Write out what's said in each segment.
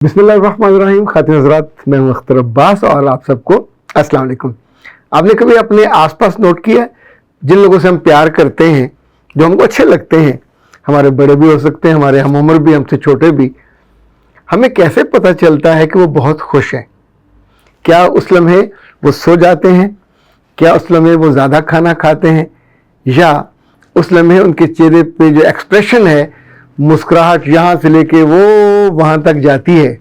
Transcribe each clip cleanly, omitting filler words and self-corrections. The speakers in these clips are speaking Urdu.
بسم اللہ الرحمن الرحیم. خاتون حضرات، میں ہوں اختر عباس اور آپ سب کو السلام علیکم. آپ نے کبھی اپنے آس پاس نوٹ کیا ہے جن لوگوں سے ہم پیار کرتے ہیں، جو ہم کو اچھے لگتے ہیں، ہمارے بڑے بھی ہو سکتے ہیں، ہمارے ہم عمر بھی، ہم سے چھوٹے بھی، ہمیں کیسے پتہ چلتا ہے کہ وہ بہت خوش ہیں؟ کیا اس لمحے وہ سو جاتے ہیں؟ کیا اس لمحے وہ زیادہ کھانا کھاتے ہیں؟ یا اس لمحے ان کے چہرے پہ جو ایکسپریشن ہے، مسکراہٹ یہاں سے لے کے وہ وہاں تک جاتی ہے،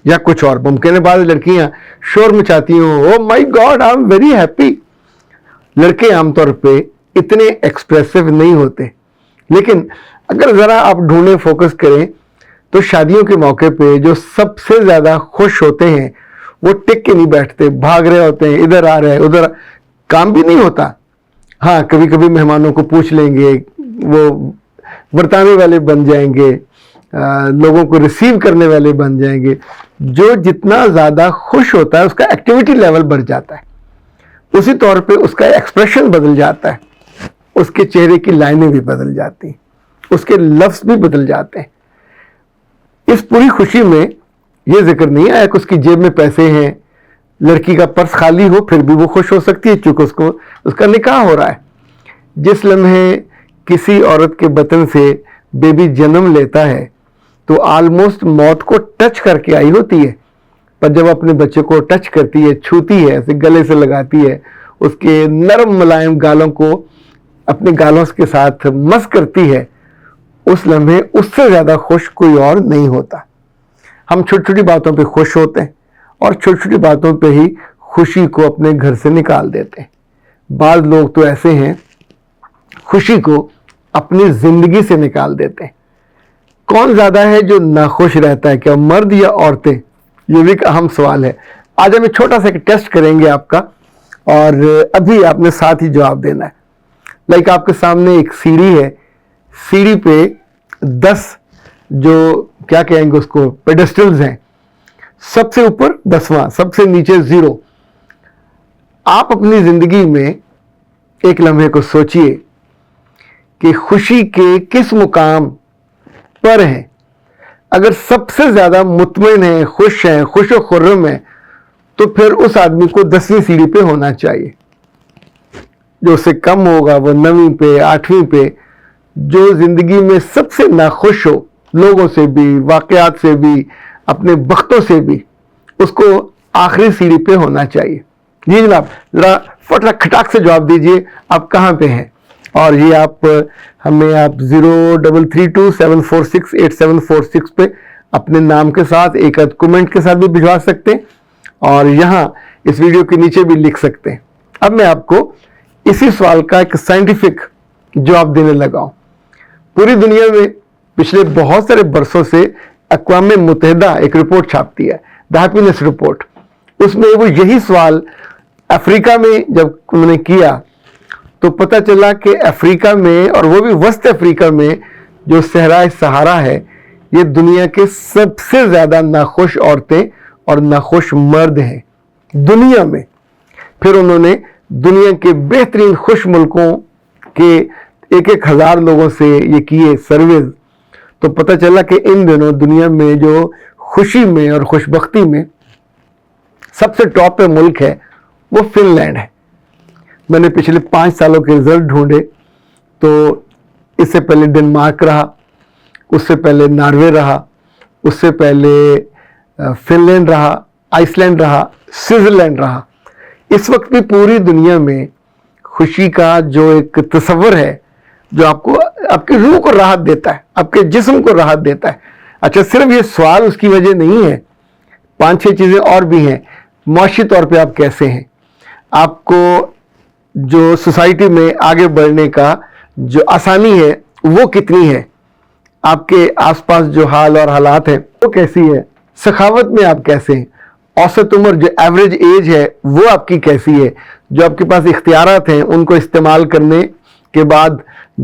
یا کچھ اور؟ ممکن ہے بعض لڑکیاں شور مچاتی ہوں، oh my God I am very happy. لڑکے عام طور پہ اتنے ایکسپریسو نہیں ہوتے، لیکن اگر ذرا آپ ڈھونڈیں، فوکس کریں تو شادیوں کے موقع پہ جو سب سے زیادہ خوش ہوتے ہیں وہ ٹک کے نہیں بیٹھتے، بھاگ رہے ہوتے ہیں، ادھر آ رہے ہیں ادھر. کام بھی نہیں ہوتا، ہاں کبھی کبھی مہمانوں کو پوچھ لیں گے، وہ برتانے والے بن جائیں گے، لوگوں کو ریسیو کرنے والے بن جائیں گے. جو جتنا زیادہ خوش ہوتا ہے اس کا ایکٹیویٹی لیول بڑھ جاتا ہے، اسی طور پہ اس کا ایکسپریشن بدل جاتا ہے، اس کے چہرے کی لائنیں بھی بدل جاتی ہیں، اس کے لفظ بھی بدل جاتے ہیں. اس پوری خوشی میں یہ ذکر نہیں آیا کہ اس کی جیب میں پیسے ہیں، لڑکی کا پرس خالی ہو پھر بھی وہ خوش ہو سکتی ہے چونکہ اس کا نکاح ہو رہا ہے. جس لمحے کسی عورت کے بطن سے بیبی جنم لیتا ہے تو آلموسٹ موت کو ٹچ کر کے آئی ہوتی ہے، پر جب اپنے بچے کو ٹچ کرتی ہے، چھوتی ہے، اسے گلے سے لگاتی ہے، اس کے نرم ملائم گالوں کو اپنے گالوں کے ساتھ مس کرتی ہے، اس لمحے اس سے زیادہ خوش کوئی اور نہیں ہوتا. ہم چھوٹی چھوٹی باتوں پہ خوش ہوتے ہیں اور چھوٹی چھوٹی باتوں پہ ہی خوشی کو اپنے گھر سے نکال دیتے ہیں. بعض لوگ تو ایسے ہیں خوشی کو اپنی زندگی سے نکال دیتے ہیں. کون زیادہ ہے جو ناخوش رہتا ہے، کیا مرد یا عورتیں؟ یہ بھی ایک اہم سوال ہے. آج ہم ایک چھوٹا سا ایک ٹیسٹ کریں گے آپ کا، اور ابھی آپ نے ساتھ ہی جواب دینا ہے. لائک آپ کے سامنے ایک سیڑھی ہے، سیڑھی پہ 10 جو کیا کہیں گے اس کو پیڈسٹلز ہیں، سب سے اوپر 10واں، سب سے نیچے 0. آپ اپنی زندگی میں ایک لمحے کو سوچئے کہ خوشی کے کس مقام پر ہیں. اگر سب سے زیادہ مطمئن ہیں، خوش ہیں، خوش و خرم ہیں، تو پھر اس آدمی کو 10ویں سیڑھی پہ ہونا چاہیے. جو اس سے کم ہوگا وہ 9ویں پہ، 8ویں پہ. جو زندگی میں سب سے ناخوش ہو، لوگوں سے بھی، واقعات سے بھی، اپنے بختوں سے بھی، اس کو آخری سیڑھی پہ ہونا چاہیے. جی جناب، ذرا فٹافٹ کھٹاک سے جواب دیجئے آپ کہاں پہ ہیں. اور یہ آپ ہمیں 0327468746 پہ اپنے نام کے ساتھ ایک کمنٹ کے ساتھ بھی بھجوا سکتے ہیں، اور یہاں اس ویڈیو کے نیچے بھی لکھ سکتے ہیں. اب میں آپ کو اسی سوال کا ایک سائنٹیفک جواب دینے لگا ہوں. پوری دنیا میں پچھلے بہت سارے برسوں سے اقوام متحدہ ایک رپورٹ چھاپتی ہے، دا ہیپینس رپورٹ. اس میں وہ یہی سوال افریقہ میں جب انہوں نے کیا تو پتہ چلا کہ افریقہ میں، اور وہ بھی وسط افریقہ میں جو صحرائے سہارا ہے، یہ دنیا کے سب سے زیادہ ناخوش عورتیں اور ناخوش مرد ہیں دنیا میں. پھر انہوں نے دنیا کے بہترین خوش ملکوں کے 1,000 لوگوں سے یہ کیے سرویز، تو پتہ چلا کہ ان دنوں دنیا میں جو خوشی میں اور خوش بختی میں سب سے ٹاپ پہ ملک ہے وہ فن لینڈ ہے. میں نے پچھلے 5 سالوں کے رزلٹ ڈھونڈے تو اس سے پہلے ڈنمارک رہا، اس سے پہلے ناروے رہا، اس سے پہلے فن لینڈ رہا، آئس لینڈ رہا، سوئٹزرلینڈ رہا. اس وقت بھی پوری دنیا میں خوشی کا جو ایک تصور ہے، جو آپ کو، آپ کی روح کو راحت دیتا ہے، آپ کے جسم کو راحت دیتا ہے. اچھا، صرف یہ سوال اس کی وجہ نہیں ہے، 5-6 چیزیں اور بھی ہیں. معاشی طور پہ آپ کیسے ہیں، آپ کو جو سوسائٹی میں آگے بڑھنے کا جو آسانی ہے وہ کتنی ہے، آپ کے آس پاس جو حال اور حالات ہیں وہ کیسی ہے، سخاوت میں آپ کیسے ہیں، اوسط عمر جو ایوریج ایج ہے وہ آپ کی کیسی ہے، جو آپ کے پاس اختیارات ہیں ان کو استعمال کرنے کے بعد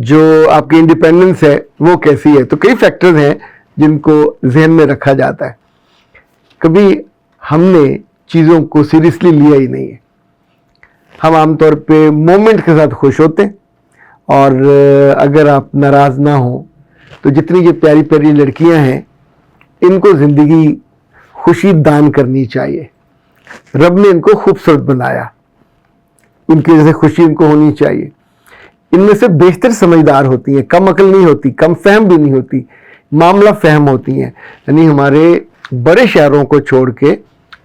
جو آپ کی انڈیپینڈنس ہے وہ کیسی ہے. تو کئی فیکٹرز ہیں جن کو ذہن میں رکھا جاتا ہے. کبھی ہم نے چیزوں کو سیریسلی لیا ہی نہیں ہے. ہم عام طور پہ مومنٹ کے ساتھ خوش ہوتے ہیں، اور اگر آپ ناراض نہ ہوں تو جتنی یہ پیاری پیاری لڑکیاں ہیں ان کو زندگی خوشی دان کرنی چاہیے. رب نے ان کو خوبصورت بنایا, ان کی وجہ سے خوشی ان کو ہونی چاہیے. ان میں سے بیشتر سمجھدار ہوتی ہیں, کم عقل نہیں ہوتی, کم فہم بھی نہیں ہوتی, معاملہ فہم ہوتی ہیں. یعنی ہمارے بڑے شہروں کو چھوڑ کے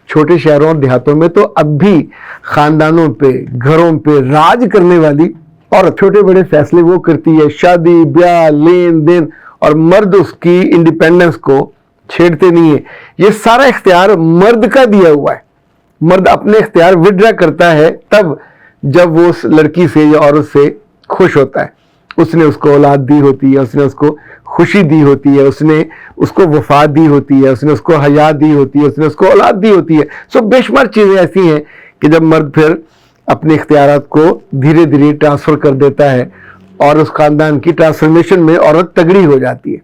چھوٹے شہروں اور دیہاتوں میں تو اب بھی خاندانوں پہ, گھروں پہ راج کرنے والی اور چھوٹے بڑے فیصلے وہ کرتی ہے, شادی بیاہ لین دین, اور مرد اس کی انڈیپینڈنس کو چھیڑتے نہیں ہیں. یہ سارا اختیار مرد کا دیا ہوا ہے. مرد اپنے اختیار وڈرا کرتا ہے تب جب وہ اس لڑکی سے یا عورت سے خوش ہوتا ہے. اس نے اس کو اولاد دی ہوتی ہے, اس نے اس کو خوشی دی ہوتی ہے, اس نے اس کو وفا دی ہوتی ہے, اس نے اس کو حیا دی ہوتی ہے, اس نے اس کو اولاد دی ہوتی ہے. سو بے شمار چیزیں ایسی ہیں کہ جب مرد پھر اپنے اختیارات کو دھیرے دھیرے ٹرانسفر کر دیتا ہے اور اس خاندان کی ٹرانسفرمیشن میں عورت تگڑی ہو جاتی ہے.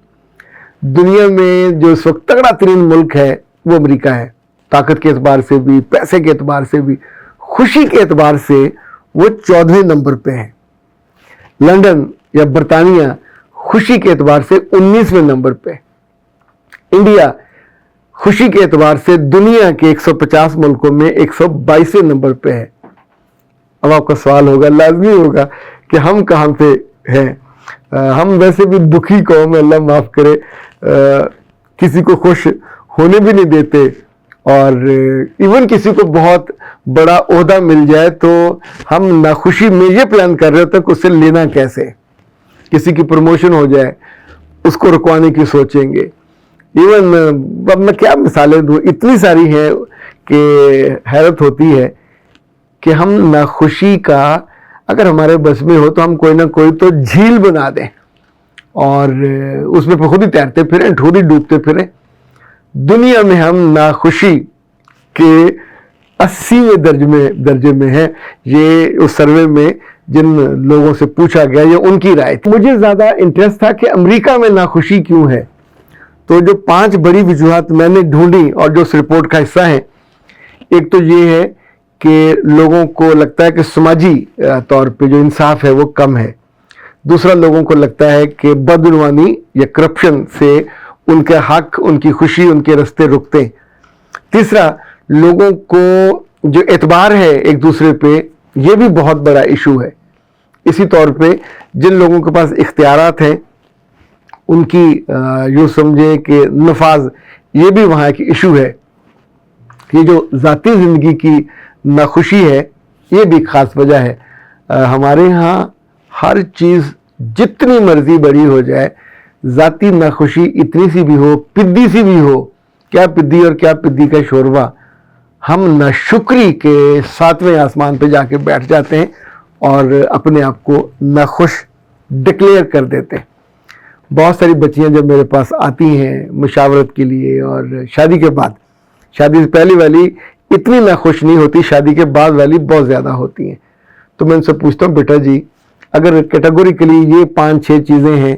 دنیا میں جو اس وقت تگڑا ترین ملک ہے وہ امریکہ ہے. طاقت کے اعتبار سے بھی, پیسے کے اعتبار سے بھی, خوشی کے اعتبار سے وہ 14ویں نمبر پہ ہے. لندن یا برطانیہ خوشی کے اعتبار سے 19ویں نمبر پہ. انڈیا خوشی کے اعتبار سے دنیا کے 150 ملکوں میں 122ویں نمبر پہ ہے. اب آپ کا سوال ہوگا, لازمی ہوگا کہ ہم کہاں پہ ہیں. ہم ویسے بھی دکھی قوم ہے, اللہ معاف کرے, کسی کو خوش ہونے بھی نہیں دیتے, اور ایون کسی کو بہت بڑا عہدہ مل جائے تو ہم ناخوشی میں یہ پلان کر رہے ہوتے ہیں کہ اسے لینا کیسے. کسی کی پروموشن ہو جائے اس کو رکوانے کی سوچیں گے. ایون اب میں کیا مثالیں دوں, اتنی ساری ہیں کہ حیرت ہوتی ہے کہ ہم ناخوشی کا اگر ہمارے بس میں ہو تو ہم کوئی نہ کوئی تو جھیل بنا دیں اور اس میں خود ہی تیرتے پھریں, خود ہی ڈوبتے پھریں. دنیا میں ہم ناخوشی کے 80ویں درجے میں ہیں. یہ اس سروے میں جن لوگوں سے پوچھا گیا یہ ان کی رائے تھی. مجھے زیادہ انٹرسٹ تھا کہ امریکہ میں ناخوشی کیوں ہے. تو جو 5 بڑی وجوہات میں نے ڈھونڈی اور جو اس رپورٹ کا حصہ ہیں, ایک تو یہ ہے کہ لوگوں کو لگتا ہے کہ سماجی طور پہ جو انصاف ہے وہ کم ہے. دوسرا, لوگوں کو لگتا ہے کہ بدعنوانی یا کرپشن سے ان کے حق, ان کی خوشی, ان کے رستے رکتے ہیں. تیسرا, لوگوں کو جو اعتبار ہے ایک دوسرے پہ یہ بھی بہت بڑا ایشو ہے. اسی طور پہ جن لوگوں کے پاس اختیارات ہیں ان کی یوں سمجھے کہ نفاذ, یہ بھی وہاں ایک ایشو ہے. یہ جو ذاتی زندگی کی ناخوشی ہے یہ بھی خاص وجہ ہے. ہمارے ہاں ہر چیز جتنی مرضی بڑی ہو جائے, ذاتی ناخوشی اتنی سی بھی ہو, پدی سی بھی ہو, کیا پدی اور کیا پدی کا شوربہ, ہم ناشکری کے 7ویں آسمان پہ جا کے بیٹھ جاتے ہیں اور اپنے آپ کو ناخوش ڈکلیئر کر دیتے ہیں. بہت ساری بچیاں جب میرے پاس آتی ہیں مشاورت کے لیے, اور شادی کے بعد, شادی سے پہلی والی اتنی ناخوش نہیں ہوتی, شادی کے بعد والی بہت زیادہ ہوتی ہیں. تو میں ان سے پوچھتا ہوں, بیٹا جی اگر کیٹیگوریکلی یہ 5-6 چیزیں ہیں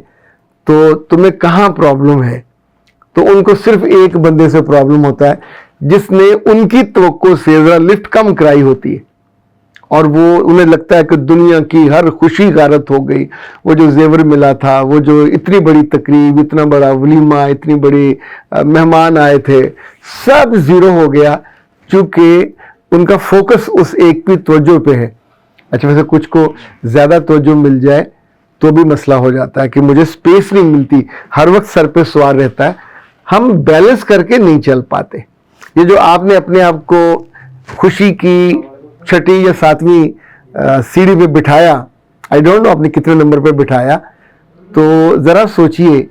تو تمہیں کہاں پرابلم ہے؟ تو ان کو صرف ایک بندے سے پرابلم ہوتا ہے جس نے ان کی توقع سے ذرا لفٹ کم کرائی ہوتی ہے, اور وہ انہیں لگتا ہے کہ دنیا کی ہر خوشی غارت ہو گئی. وہ جو زیور ملا تھا, وہ جو اتنی بڑی تقریب, اتنا بڑا ولیمہ, اتنی بڑی مہمان آئے تھے, سب زیرو ہو گیا چونکہ ان کا فوکس اس ایک کی توجہ پہ ہے. اچھا, ویسے کچھ کو زیادہ توجہ مل جائے تو بھی مسئلہ ہو جاتا ہے کہ مجھے سپیس نہیں ملتی, ہر وقت سر پہ سوار رہتا ہے. ہم بیلنس کر کے نہیں چل پاتے. یہ جو آپ نے اپنے آپ کو خوشی کی 6 یا 7ویں سیڑھی پہ بٹھایا, آئی ڈونٹ نو آپ نے کتنے نمبر پہ بٹھایا, تو ذرا سوچئے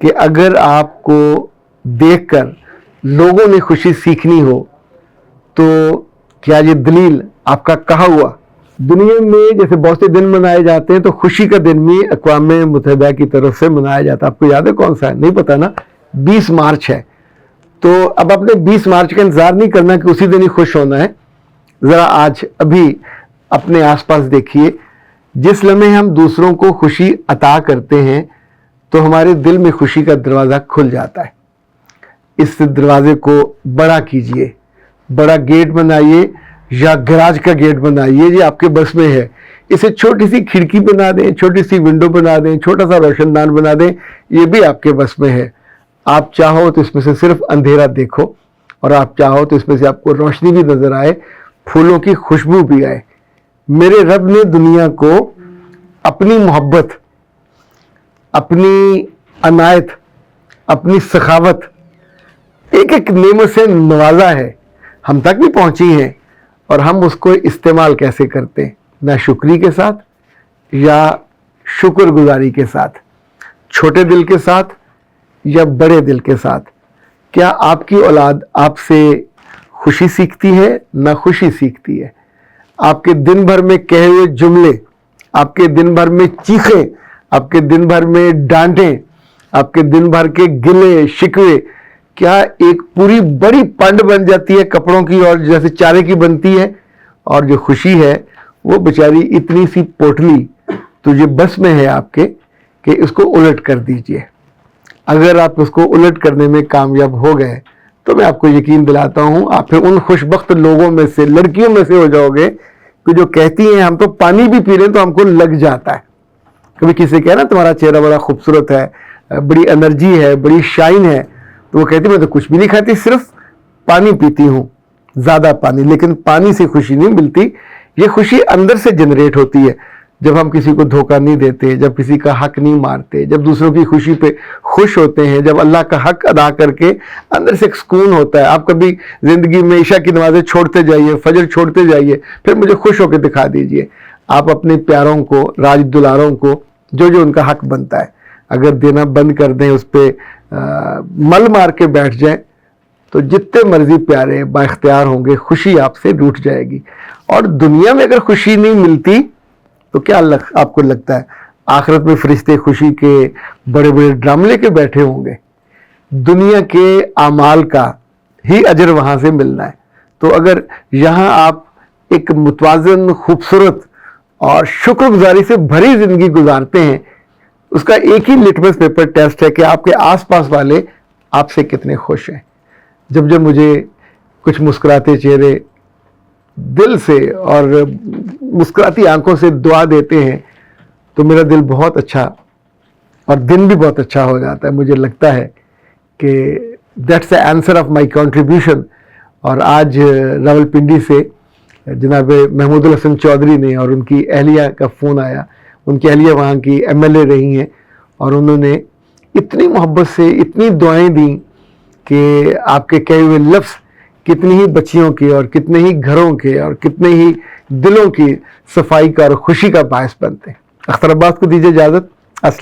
کہ اگر آپ کو دیکھ کر لوگوں نے خوشی سیکھنی ہو تو کیا یہ دلیل آپ کا کہا ہوا. دنیا میں جیسے بہت سے دن منائے جاتے ہیں تو خوشی کا دن بھی اقوام متحدہ کی طرف سے منایا جاتا ہے. آپ کو یاد ہے کون سا ہے؟ نہیں پتا نا, 20 مارچ ہے. تو اب آپ نے 20 مارچ کا انتظار نہیں کرنا کہ اسی دن ہی خوش ہونا ہے. ذرا آج ابھی اپنے آس پاس دیکھیے, جس لمحے ہم دوسروں کو خوشی عطا کرتے ہیں تو ہمارے دل میں خوشی کا دروازہ کھل جاتا ہے. اس دروازے کو بڑا کیجئے, بڑا گیٹ بنائیے یا گراج کا گیٹ بنائیے, یہ آپ کے بس میں ہے. اسے چھوٹی سی کھڑکی بنا دیں, چھوٹی سی ونڈو بنا دیں, چھوٹا سا روشن دان بنا دیں, یہ بھی آپ کے بس میں ہے. آپ چاہو تو اس میں سے صرف اندھیرا دیکھو, اور آپ چاہو تو اس میں سے آپ کو روشنی بھی نظر آئے, پھولوں کی خوشبو بھی آئے. میرے رب نے دنیا کو اپنی محبت, اپنی عنایت, اپنی سخاوت, ایک ایک نعمت سے نوازا ہے. ہم تک بھی پہنچی ہیں, اور ہم اس کو استعمال کیسے کرتے ہیں؟ ناشکری کے ساتھ یا شکر گزاری کے ساتھ, چھوٹے دل کے ساتھ یا بڑے دل کے ساتھ. کیا آپ کی اولاد آپ سے خوشی سیکھتی ہے, نہ خوشی سیکھتی ہے؟ آپ کے دن بھر میں کہے ہوئے جملے, آپ کے دن بھر میں چیخیں, آپ کے دن بھر میں ڈانٹیں, آپ کے دن بھر کے گلے شکوے, کیا ایک پوری بڑی پنڈ بن جاتی ہے کپڑوں کی, اور جیسے چارے کی بنتی ہے؟ اور جو خوشی ہے وہ بیچاری اتنی سی پوٹلی تو یہ بس میں ہے آپ کے کہ اس کو الٹ کر دیجئے. اگر آپ اس کو الٹ کرنے میں کامیاب ہو گئے تو میں آپ کو یقین دلاتا ہوں آپ پھر ان خوش بخت لوگوں میں سے, لڑکیوں میں سے ہو جاؤ گے کہ جو کہتی ہیں ہم تو پانی بھی پی لیں تو ہم کو لگ جاتا ہے. کبھی کسی کہنا تمہارا چہرہ بڑا خوبصورت ہے, بڑی انرجی ہے, بڑی شائن ہے, تو وہ کہتی میں تو کچھ بھی نہیں کھاتی, صرف پانی پیتی ہوں, زیادہ پانی. لیکن پانی سے خوشی نہیں ملتی, یہ خوشی اندر سے جنریٹ ہوتی ہے جب ہم کسی کو دھوکہ نہیں دیتے, جب کسی کا حق نہیں مارتے, جب دوسروں کی خوشی پہ خوش ہوتے ہیں, جب اللہ کا حق ادا کر کے اندر سے ایک سکون ہوتا ہے. آپ کبھی زندگی میں عشاء کی نمازیں چھوڑتے جائیے, فجر چھوڑتے جائیے, پھر مجھے خوش ہو کے دکھا دیجئے. آپ اپنے پیاروں کو, راج دلاروں کو جو جو ان کا حق بنتا ہے اگر دینا بند کر دیں, اس پہ مل مار کے بیٹھ جائیں, تو جتنے مرضی پیارے با اختیار ہوں گے, خوشی آپ سے روٹ جائے گی. اور دنیا میں اگر خوشی نہیں ملتی تو کیا آپ کو لگتا ہے آخرت میں فرشتے خوشی کے بڑے بڑے ڈرام لے کے بیٹھے ہوں گے؟ دنیا کے اعمال کا ہی اجر وہاں سے ملنا ہے. تو اگر یہاں آپ ایک متوازن, خوبصورت اور شکر گزاری سے بھری زندگی گزارتے ہیں, اس کا ایک ہی لٹمس پیپر ٹیسٹ ہے کہ آپ کے آس پاس والے آپ سے کتنے خوش ہیں. جب جب مجھے کچھ مسکراتے چہرے دل سے اور مسکراتی آنکھوں سے دعا دیتے ہیں تو میرا دل بہت اچھا اور دن بھی بہت اچھا ہو جاتا ہے. مجھے لگتا ہے کہ that's the answer of my contribution. اور آج راولپنڈی سے جناب محمود الحسن چودھری نے اور ان کی اہلیہ کا فون آیا. ان کی اہلیہ وہاں کی MLA رہی ہیں, اور انہوں نے اتنی محبت سے اتنی دعائیں دیں کہ آپ کے کہے ہوئے لفظ کتنی ہی بچیوں کے اور کتنے ہی گھروں کے اور کتنے ہی دلوں کی صفائی کا اور خوشی کا باعث بنتے ہیں. اختر عباس کو دیجیے اجازت. السلام.